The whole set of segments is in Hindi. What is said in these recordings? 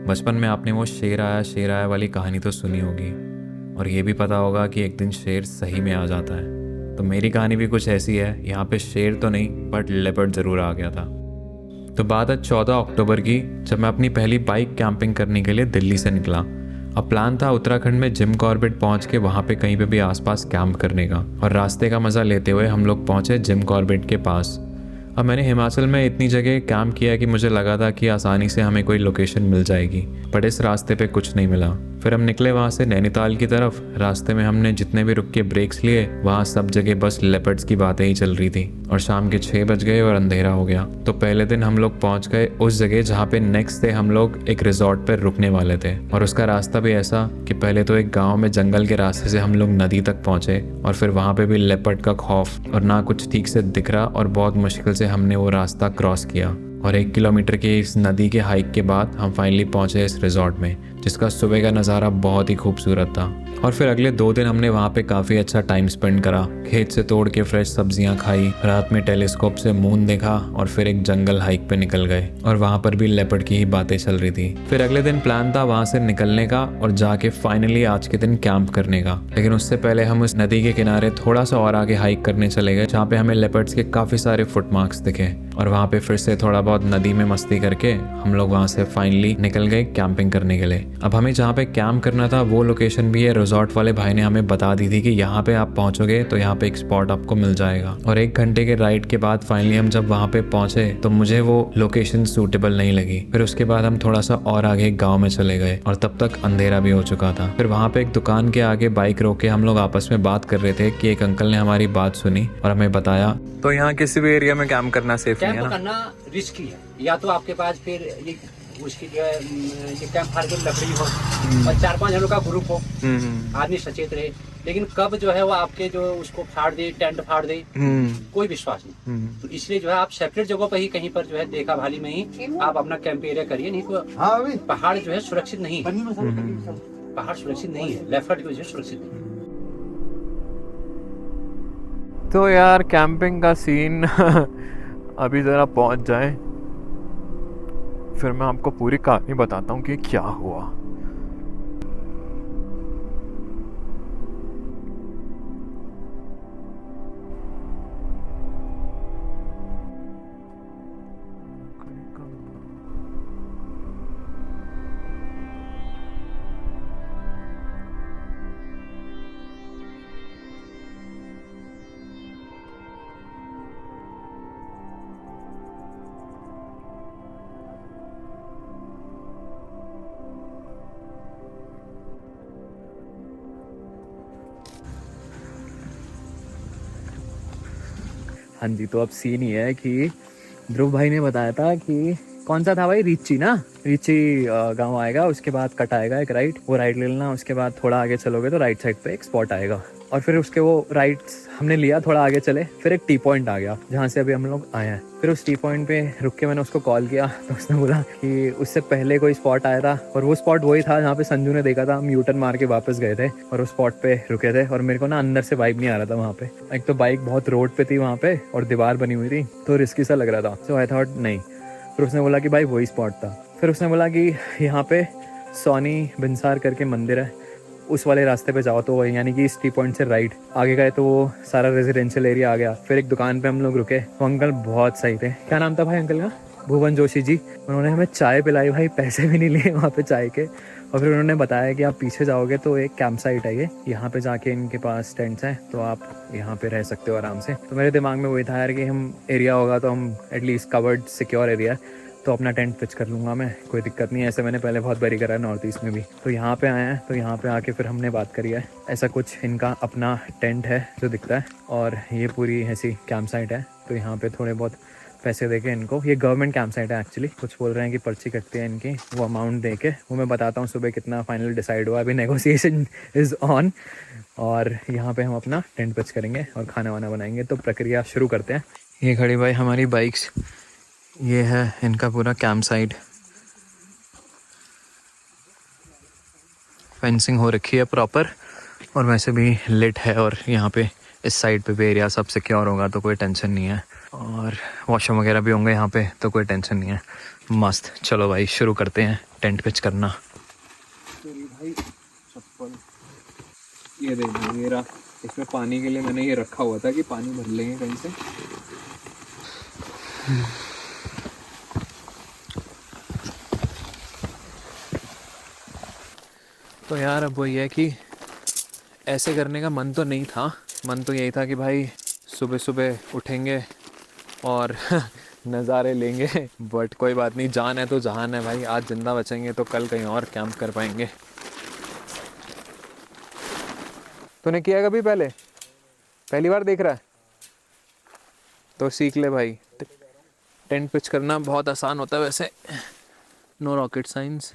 बचपन में आपने वो शेर आया वाली कहानी तो सुनी होगी, और ये भी पता होगा कि एक दिन शेर सही में आ जाता है। तो मेरी कहानी भी कुछ ऐसी है। यहाँ पे शेर तो नहीं, बट लेपर्ड ज़रूर आ गया था। तो बात है 14 अक्टूबर की, जब मैं अपनी पहली बाइक कैंपिंग करने के लिए दिल्ली से निकला। अब प्लान था उत्तराखंड में जिम कॉर्बेट पहुंच के वहाँ पे कहीं पे भी आसपास कैंप करने का, और रास्ते का मज़ा लेते हुए हम लोग पहुँचे जिम कॉर्बेट के पास। अब मैंने हिमाचल में इतनी जगह कैंप किया कि मुझे लगा था कि आसानी से हमें कोई लोकेशन मिल जाएगी, बट इस रास्ते पे कुछ नहीं मिला। फिर हम निकले वहाँ से नैनीताल की तरफ। रास्ते में हमने जितने भी रुक के ब्रेक्स लिए, वहाँ सब जगह बस लेपर्ड्स की बातें ही चल रही थी, और शाम के 6 बज गए और अंधेरा हो गया। तो पहले दिन हम लोग पहुँच गए उस जगह जहाँ पे नेक्स्ट डे हम लोग एक रिजॉर्ट पर रुकने वाले थे। और उसका रास्ता भी ऐसा कि पहले तो एक गाँव में जंगल के रास्ते से हम लोग नदी तक पहुँचे, और फिर वहाँ पे भी लेपर्ड का खौफ और ना कुछ ठीक से दिख रहा, और बहुत मुश्किल से हमने वो रास्ता क्रॉस किया। और 1 किलोमीटर के इस नदी के हाइक के बाद हम फाइनली पहुंचे इस रिजॉर्ट में, जिसका सुबह का नज़ारा बहुत ही खूबसूरत था। और फिर अगले 2 दिन हमने वहाँ पे काफ़ी अच्छा टाइम स्पेंड करा। खेत से तोड़ के फ्रेश सब्जियाँ खाई, रात में टेलीस्कोप से मून देखा, और फिर एक जंगल हाइक पे निकल गए, और वहाँ पर भी लेपर्ड की ही बातें चल रही थी। फिर अगले दिन प्लान था वहाँ से निकलने का और जाके फाइनली आज के दिन कैंप करने का। लेकिन उससे पहले हम उस नदी के किनारे थोड़ा सा और आगे हाइक करने चले गए, जहाँ पे हमें लेपर्ड्स के काफ़ी सारे फुटमार्क्स दिखे। और वहाँ पे फिर से थोड़ा बहुत नदी में मस्ती करके हम लोग वहाँ से फाइनली निकल गए कैंपिंग करने के लिए। अब हमें जहाँ पे कैंप करना था वो लोकेशन भी है रिजॉर्ट वाले भाई ने हमें बता दी थी कि यहाँ पे आप पहुँचोगे तो यहाँ पे एक स्पॉट आपको मिल जाएगा। और 1 घंटे के राइड के बाद फाइनली हम जब वहाँ पे पहुँचे तो मुझे वो लोकेशन सूटेबल नहीं लगी। फिर उसके बाद हम थोड़ा सा और आगे गाँव में चले गए, और तब तक अंधेरा भी हो चुका था। फिर वहाँ पे एक दुकान के आगे बाइक रोक के हम लोग आपस में बात कर रहे थे कि एक अंकल ने हमारी बात सुनी और हमें बताया, तो यहाँ किसी भी एरिया में कैंप करना सेफ नहीं है ना? करना रिस्की है। या तो आपके पास फिर ये उसकी जो है ये कैंप फायर की लकड़ी हो और 4-5 जनों का ग्रुप हो, आदमी सचेत रहे। लेकिन कब जो है वो आपके जो उसको फाड़ दे, टेंट फाड़ दे, कोई विश्वास नहीं। तो इसलिए जो है आप सेपरेट जगह पर ही कहीं पर जो है देखा भाली में ही आप अपना कैंप एरिया करिए। नहीं तो पहाड़ जो है सुरक्षित नहीं है, पहाड़ सुरक्षित नहीं है, लेपर्ड की वजह से सुरक्षित नहीं है। तो यार कैंपिंग का सीन अभी ज़रा पहुंच जाए, फिर मैं आपको पूरी कहानी बताता हूँ कि क्या हुआ। हाँ जी, तो अब सीन ये है कि ध्रुव भाई ने बताया था कि कौन सा था भाई, रिची ना, रिची गांव आएगा, उसके बाद कट आएगा एक राइट, वो राइट ले लेना। उसके बाद थोड़ा आगे चलोगे तो राइट साइड पे एक स्पॉट आएगा, और फिर उसके वो राइट हमने लिया, थोड़ा आगे चले, फिर एक टी पॉइंट आ गया जहाँ से अभी हम लोग आए हैं। फिर उस टी पॉइंट पे रुक के मैंने उसको कॉल किया, तो उसने बोला कि उससे पहले कोई स्पॉट आया था, और वो स्पॉट वही था जहाँ पे संजू ने देखा था। हम यू टर्न मार के वापस गए थे और उस स्पॉट पे रुके थे, और मेरे को ना अंदर से वाइब नहीं आ रहा था वहाँ पे। एक तो बाइक बहुत रोड पे थी वहाँ पे, और दीवार बनी हुई थी, तो रिस्की सा लग रहा था। सो आई थॉट नहीं। फिर उसने बोला कि भाई वही स्पॉट था। फिर उसने बोला कि यहाँ पे सोनी बिंसार करके मंदिर है, उस वाले रास्ते पे जाओ, तो यानी कि इस टी पॉइंट से राइट आगे गए तो वो सारा रेजिडेंशियल एरिया आ गया। फिर एक दुकान पे हम लोग रुके, वो अंकल बहुत सही थे। क्या नाम था भाई अंकल का? भुवन जोशी जी। उन्होंने हमें चाय पिलाई भाई, पैसे भी नहीं लिए वहाँ पे चाय के। और फिर उन्होंने बताया कि आप पीछे जाओगे तो एक कैंप साइट है ये, यहाँ पे जाके इनके पास टेंट्स हैं, तो आप यहाँ पे रह सकते हो आराम से। तो मेरे दिमाग में वही था यार कि हम एरिया होगा तो हम एटलीस्ट कवर्ड सिक्योर एरिया है, तो अपना टेंट पिच कर लूँगा मैं, कोई दिक्कत नहीं है। ऐसे मैंने पहले बहुत बारी करा है नॉर्थ ईस्ट में भी। तो यहाँ पे आए हैं, तो यहाँ पे आके फिर हमने बात करी है। ऐसा कुछ इनका अपना टेंट है जो दिखता है, और ये पूरी ऐसी कैंप साइट है। तो यहाँ पे थोड़े बहुत पैसे दे के इनको, ये गवर्नमेंट कैंप साइट है एक्चुअली, कुछ बोल रहे हैं कि पर्ची कटती है इनकी, वो अमाउंट दे के, वो मैं बताता हूँ सुबह कितना फाइनल डिसाइड हुआ। अभी नेगोशिएशन इज़ ऑन, और यहाँ पे हम अपना टेंट पिच करेंगे और खाना वाना बनाएंगे। तो प्रक्रिया शुरू करते हैं। ये खड़ी भाई हमारी बाइक्स, ये है इनका पूरा कैंप साइट, फेंसिंग हो रखी है प्रॉपर, और वैसे भी लिट है, और यहाँ पे इस साइड पे भी एरिया सब सिक्योर होगा, तो कोई टेंशन नहीं है। और वॉशरूम वगैरह भी होंगे यहाँ पे, तो कोई टेंशन नहीं है। मस्त, चलो भाई शुरू करते हैं। टेंट पिच करना। भाई चप्पल ये देखो, ये रहा। इसमें पानी के लिए मैंने ये रखा हुआ था कि पानी भर लेंगे कहीं से। तो यार अब वही है कि ऐसे करने का मन तो नहीं था, मन तो यही था कि भाई सुबह सुबह उठेंगे और नज़ारे लेंगे। बट कोई बात नहीं, जान है तो जहान है भाई। आज जिंदा बचेंगे तो कल कहीं और कैंप कर पाएंगे। तूने किया कभी पहले? पहली बार देख रहा है तो सीख ले भाई। टेंट पिच करना बहुत आसान होता है वैसे, नो रॉकेट साइंस।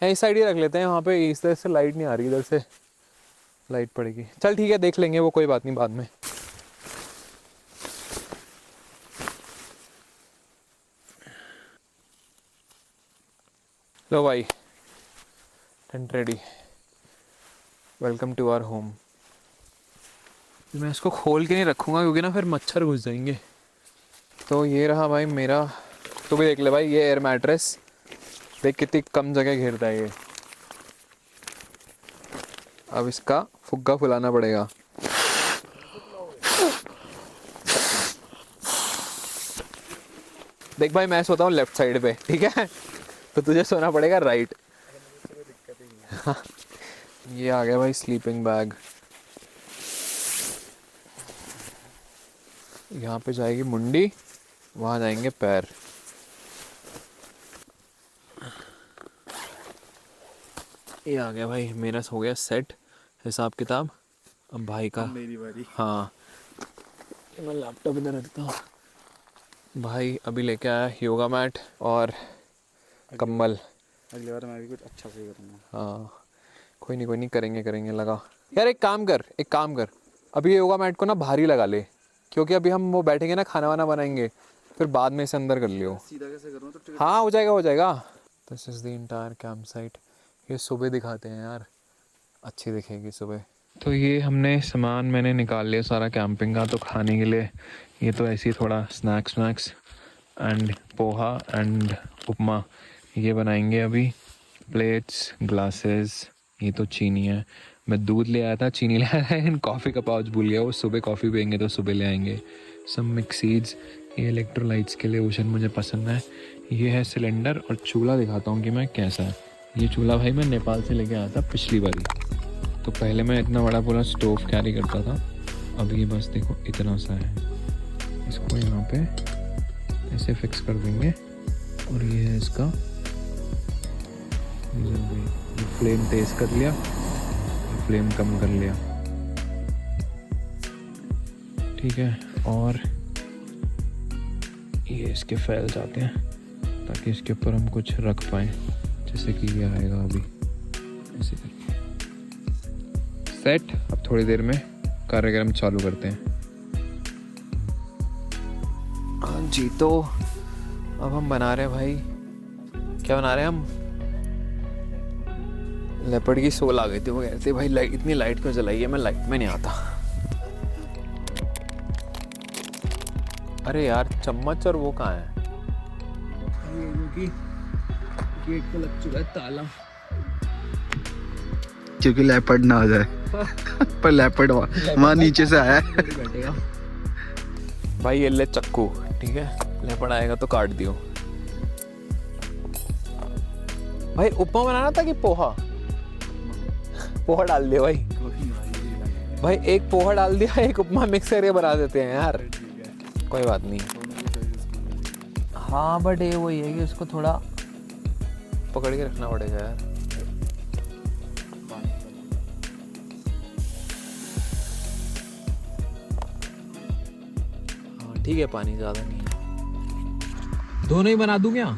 है इस साइड ही रख लेते हैं, वहाँ पे इस तरह से लाइट नहीं आ रही, इधर से लाइट पड़ेगी। चल ठीक है, देख लेंगे वो, कोई बात नहीं बाद में। लो भाई, tent ready, welcome to our home. मैं इसको खोल के नहीं रखूँगा क्योंकि ना फिर मच्छर घुस जाएंगे। तो ये रहा भाई मेरा, तू भी देख ले भाई, ये एयर मैट्रेस देख कितनी कम जगह घेरता है ये। अब इसका फुग्गा फुलाना पड़ेगा। देख भाई, मैं सोता हूँ लेफ्ट साइड पे, ठीक है, तो तुझे सोना पड़ेगा राइट। ये आ गया भाई स्लीपिंग बैग। यहाँ पे जाएगी मुंडी, वहाँ जाएंगे पैर। ये आ गया भाई, मेरा हो गया सेट हिसाब किताब। अब भाई का मेरी बारी। हाँ, मैं लैपटॉप इधर रखता हूँ। भाई अभी लेके आया योगा मैट और कम्बल। अगली बार मैं भी कुछ अच्छा से करूँगा। हाँ कोई नहीं करेंगे लगा। यार एक काम कर, अभी ये योगा मैट को ना भारी लगा ले, क्योंकि अभी हम वो बैठेंगे ना, खाना वाना बनाएंगे, फिर बाद में इसे अंदर कर लियो। सीधा कैसे करूँ तो? हाँ हो जाएगा। This is the entire camp site. ये सुबह दिखाते हैं यार, अच्छी दिखेगी सुबह। तो ये हमने सामान मैंने निकाल लिया सारा कैंपिंग का। तो खाने के लिए ये तो ऐसे ही थोड़ा स्नैक्स एंड पोहा एंड उपमा ये बनाएंगे अभी। प्लेट्स, ग्लासेस, ये तो चीनी है। मैं दूध ले आया था, चीनी ले आया था, लेकिन कॉफ़ी का पाउच भूल गया। वो सुबह कॉफ़ी पियेंगे तो सुबह ले आएंगे। सब मिक्स सीड्स, ये इलेक्ट्रोलाइट्स के लिए ओशन मुझे पसंद है। ये है सिलेंडर, और चूल्हा दिखाता हूँ कि मैं कैसा है। ये चूल्हा भाई मैं नेपाल से लेके आया था पिछली बारी। तो पहले मैं इतना बड़ा पूरा स्टोव कैरी करता था, अब ये बस देखो इतना सा है। इसको यहाँ पे ऐसे फिक्स कर देंगे, और ये है इसका, ये फ्लेम तेज़ कर लिया, फ्लेम कम कर लिया, ठीक है। और ये इसके फैल जाते हैं ताकि इसके ऊपर हम कुछ रख पाएँ, जैसे कि ये आएगा अभी ऐसे करके सेट। अब थोड़ी देर में कार्यक्रम चालू करते हैं। हाँ जी, तो अब हम बना रहे हैं भाई, क्या बना रहे हैं हम? लेपर्ड की सोल आ गई थी, वो कहते थे भाई लाइट, इतनी लाइट क्यों जलाई है, मैं लाइट में नहीं आता। अरे यार चम्मच और वो कहाँ है? क्योंकि गेट को लग चुका है ताला, क्योंकि लेपर्ड ना आ जाए। पर लेपर्ड वहाँ नीचे से आया है। बैठेगा भाई, ये ले चक्कू, ठीक है, लेपर्ड आएगा तो काट दियो। भाई उपमा बनाना था कि पोहा? पोहा डाल दिया भाई, एक पोहा डाल दिया, एक उपमा मिक्स करके बना देते हैं यार, कोई बात नहीं। हाँ बट ये वही है कि उसको थोड़ा पकड़ के रखना पड़ेगा यार। हाँ ठीक है, पानी ज़्यादा नहीं है। दोनों ही बना दूं क्या?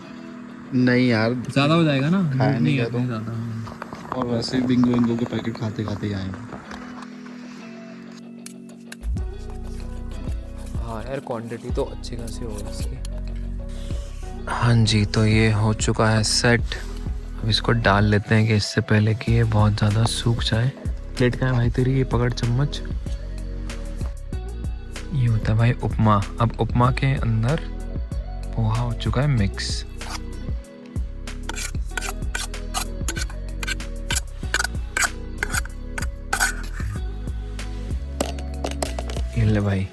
नहीं यार, ज़्यादा हो जाएगा ना, खाया नहीं है तो। ज़्यादा। और वैसे बिंगो के पैकेट खाते खाते ही आएंगे। हाँ यार, क्वांटिटी तो अच्छी खासी होगी इसकी। हाँ जी, तो ये हो चुका है सेट, अब इसको डाल लेते हैं कि इससे पहले कि ये बहुत ज़्यादा सूख जाए। प्लेट कहाँ है भाई तेरी, ये पकड़ चम्मच। ये होता है भाई उपमा। अब उपमा के अंदर पोहा हो चुका है मिक्स। ये ले भाई,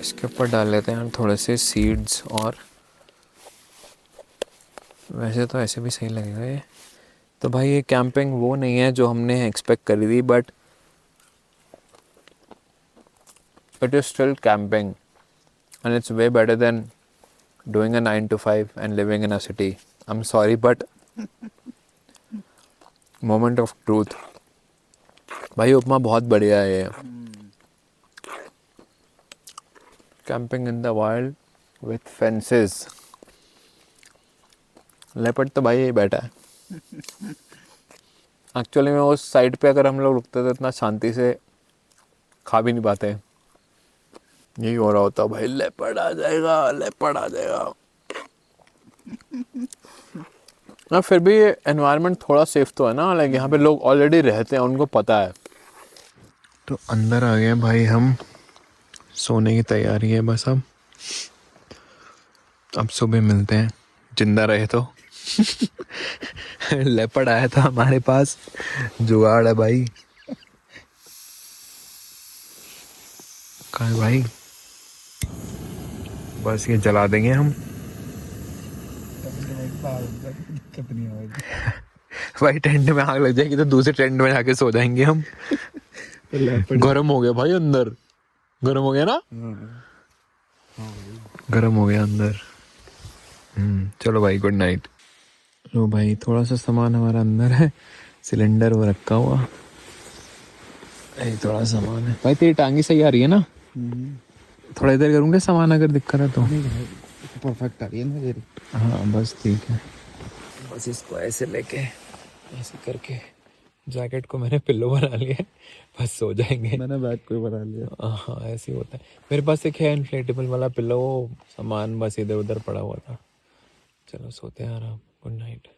इसके ऊपर डाल लेते हैं थोड़े से सीड्स। और वैसे तो ऐसे भी सही लगेगा ये। तो भाई ये कैंपिंग वो नहीं है जो हमने एक्सपेक्ट करी थी, but it is still camping and it's way better than doing a 9 to 5 and living in a city. I'm sorry, but moment of truth. भाई उपमा बहुत बढ़िया है ये। Camping in the wild with fences. Leopard तो भाई यही बैठा है। एक्चुअली में उस साइड पे अगर हम लोग रुकते तो इतना शांति से खा भी नहीं पाते। यही हो रहा होता भाई, लेपर्ड आ जाएगा, लेपर्ड आ जाएगा। ना फिर भी ये एनवायरनमेंट थोड़ा सेफ तो है ना, लाइक यहाँ पे लोग ऑलरेडी रहते हैं, उनको पता है। तो अंदर आ गए भाई हम, सोने की तैयारी है बस। अब सुबह मिलते हैं, जिंदा रहे तो। लेपर्ड आया था हमारे पास, जुगाड़ है भाई। कहाँ है भाई? बस ये जला देंगे हम। भाई टेंट में आग लग जाएगी तो दूसरे टेंट में जाके सो जाएंगे हम। गरम हो गया भाई अंदर, गरम हो गया ना, गरम हो गया अंदर। चलो भाई गुड नाइट। लो भाई थोड़ा सा सामान हमारा अंदर है, सिलेंडर वो रखा हुआ, यही थोड़ा सामान है। भाई तेरी टांगी सही आ रही है ना? थोड़ा इधर करूँगा सामान अगर दिक्कत है तो। परफेक्ट आ रही है ना तेरी। हाँ बस ठीक है। बस इसको ऐसे लेके ऐसे करके जैकेट को मैंने पिल्लो बना लिया है, बस सो जाएंगे। मैंने बैग को बना लिया। हाँ ऐसे ही होता है। मेरे पास एक है इन्फ्लेटेबल वाला पिल्लो, सामान बस इधर उधर पड़ा हुआ था। चलो सोते हैं आराम, गुड नाइट।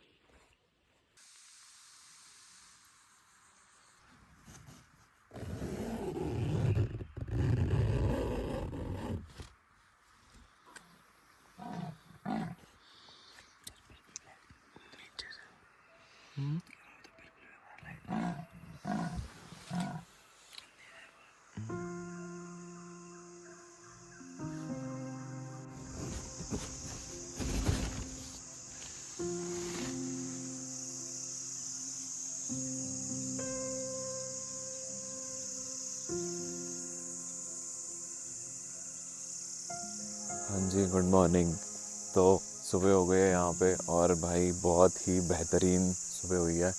हाँ जी गुड मॉर्निंग। तो सुबह हो गई है यहाँ पे, और भाई बहुत ही बेहतरीन सुबह हुई है।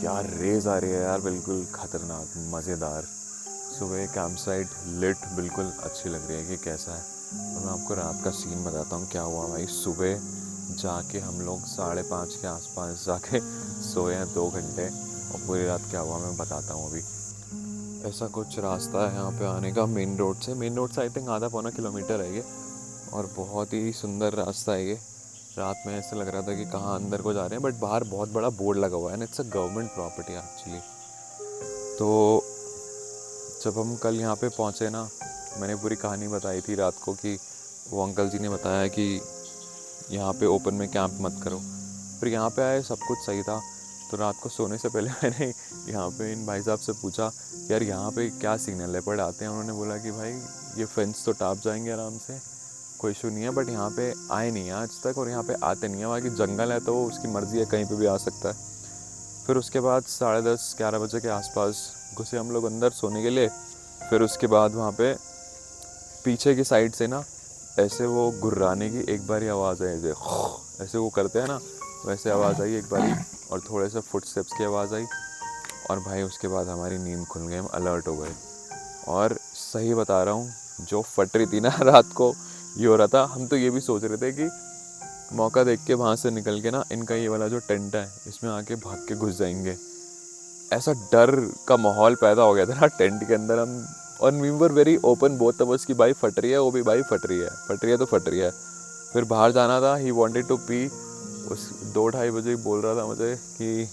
क्या रेज आ रही है यार, बिल्कुल ख़तरनाक मज़ेदार। सुबह कैंप साइट लिट बिल्कुल अच्छी लग रही है कि कैसा है। और मैं आपको रात का सीन बताता हूँ क्या हुआ भाई। सुबह जाके हम लोग 5:30 के आसपास जाके सोए हैं 2 घंटे, और पूरी रात क्या हुआ मैं बताता हूँ अभी। ऐसा कुछ रास्ता है यहाँ पे आने का मेन रोड से आई थिंक आधा पौना किलोमीटर है ये, और बहुत ही सुंदर रास्ता है ये। रात में ऐसे लग रहा था कि कहाँ अंदर को जा रहे हैं, बट बाहर बहुत बड़ा बोर्ड लगा हुआ है, and it's a government property actually. तो जब हम कल यहाँ पे पहुँचे ना, मैंने पूरी कहानी बताई थी रात को कि वो अंकल जी ने बताया कि यहाँ पे ओपन में कैंप मत करो। फिर यहाँ पे आए, सब कुछ सही था। तो रात को सोने से पहले मैंने यहाँ पे इन भाई साहब से पूछा यार यहाँ पे क्या सीन है, लेपर्ड आते हैं? उन्होंने बोला कि भाई ये फेंस तो टाप जाएंगे आराम से, कोई इशू नहीं है, बट यहाँ पे आए नहीं है आज तक, और यहाँ पे आते नहीं है। बाकी जंगल है तो उसकी मर्ज़ी है, कहीं पे भी आ सकता है। फिर उसके बाद 10:30-11 बजे के आसपास घुसे हम लोग अंदर सोने के लिए। फिर उसके बाद वहाँ पे पीछे की साइड से ना ऐसे वो गुर्राने की एक बारी आवाज़ आई, ऐसे वो करते हैं ना, वैसे आवाज़ आई एक बारी, और थोड़े से फुटस्टेप्स की आवाज़ आई। और भाई उसके बाद हमारी नींद खुल गई, हम अलर्ट हो गए। और सही बता रहा हूँ, जो फट रही थी ना रात को, ये हो रहा था। हम तो ये भी सोच रहे थे कि मौका देख के वहाँ से निकल के ना इनका ये वाला जो टेंट है इसमें आके भाग के घुस जाएंगे। ऐसा डर का माहौल पैदा हो गया था ना टेंट के अंदर हम। और we were very open both of us कि भाई फट रही है, वो भी भाई फट रही है तो फट रही है। फिर बाहर जाना था, ही वांटेड टू पी, उस 2-2:30 बजे बोल रहा था मुझे कि,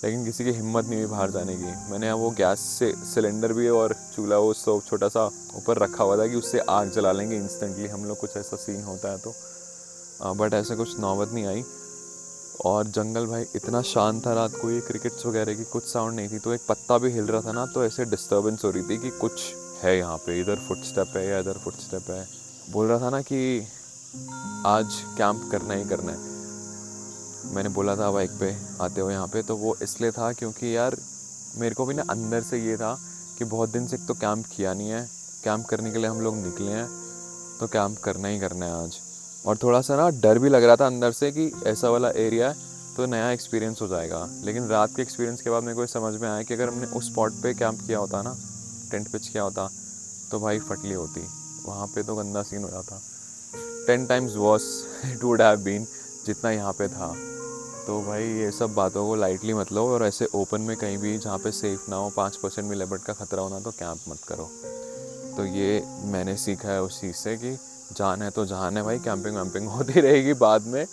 लेकिन किसी की हिम्मत नहीं हुई बाहर जाने की। मैंने यहाँ वो गैस से सिलेंडर भी और चूल्हा वो स्टोव छोटा सा ऊपर रखा हुआ था कि उससे आग जला लेंगे इंस्टेंटली हम लोग, कुछ ऐसा सीन होता है तो। बट ऐसे कुछ नौबत नहीं आई। और जंगल भाई इतना शांत था रात को, ये क्रिकेट्स वगैरह की कुछ साउंड नहीं थी। तो एक पत्ता भी हिल रहा था ना, तो ऐसे डिस्टर्बेंस हो रही थी कि कुछ है यहाँ पे, इधर फुटस्टेप है या इधर फुटस्टेप है। बोल रहा था ना कि आज कैंप करना ही करना है। मैंने बोला था बाइक पे आते हुए यहाँ पे, तो वो इसलिए था क्योंकि यार मेरे को भी ना अंदर से ये था कि बहुत दिन से एक तो कैंप किया नहीं है, कैंप करने के लिए हम लोग निकले हैं तो कैंप करना ही करना है आज। और थोड़ा सा ना डर भी लग रहा था अंदर से कि ऐसा वाला एरिया है तो नया एक्सपीरियंस हो जाएगा। लेकिन रात के एक्सपीरियंस के बाद मेरे को समझ में आया कि अगर हमने उस स्पॉट पे कैंप किया होता ना, टेंट पिच किया होता, तो भाई फटली होती वहाँ पे, तो गंदा सीन हो जाता। 10 times worse it would have been जितना यहाँ पे था। तो भाई ये सब बातों को लाइटली मत लो, और ऐसे ओपन में कहीं भी जहाँ पे सेफ ना हो, 5% भी लेपर्ड का ख़तरा होना, तो कैंप मत करो। तो ये मैंने सीखा है उस चीज़ से कि जान है तो जान है भाई, कैंपिंग वैम्पिंग होती रहेगी बाद में।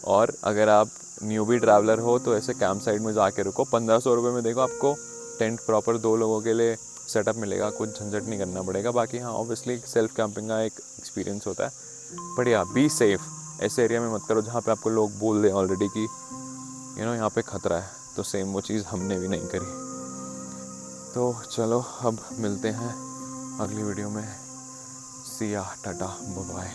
और अगर आप न्यूबी ट्रैवलर हो तो ऐसे कैंप साइट में जाके रुको। 1500 रुपये में देखो आपको टेंट प्रॉपर 2 लोगों के लिए सेटअप मिलेगा, कुछ झंझट नहीं करना पड़ेगा। बाकी हाँ ऑब्वियसली सेल्फ कैंपिंग का एक एक्सपीरियंस होता है, बट या बी सेफ। ऐसे एरिया में मत करो जहाँ पे आपको लोग बोल दें ऑलरेडी कि यहाँ पे ख़तरा है, तो सेम वो चीज़ हमने भी नहीं करी। तो चलो अब मिलते हैं अगली वीडियो में। सी या, टाटा, बाय बाय।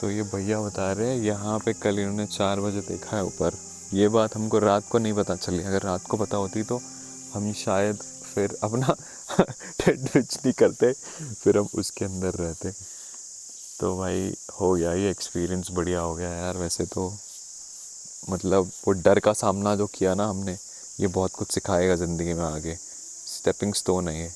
तो ये भैया बता रहे हैं यहाँ पे कल इन्होंने 4 बजे देखा है ऊपर। ये बात हमको रात को नहीं पता चली, अगर रात को पता होती तो हम शायद फिर अपना टेंट पिच नहीं करते, फिर हम उसके अंदर रहते। तो भाई हो गया ये एक्सपीरियंस, बढ़िया हो गया यार। वैसे तो मतलब वो डर का सामना जो किया ना हमने, ये बहुत कुछ सिखाएगा ज़िंदगी में आगे, स्टेपिंग स्टोन है ये।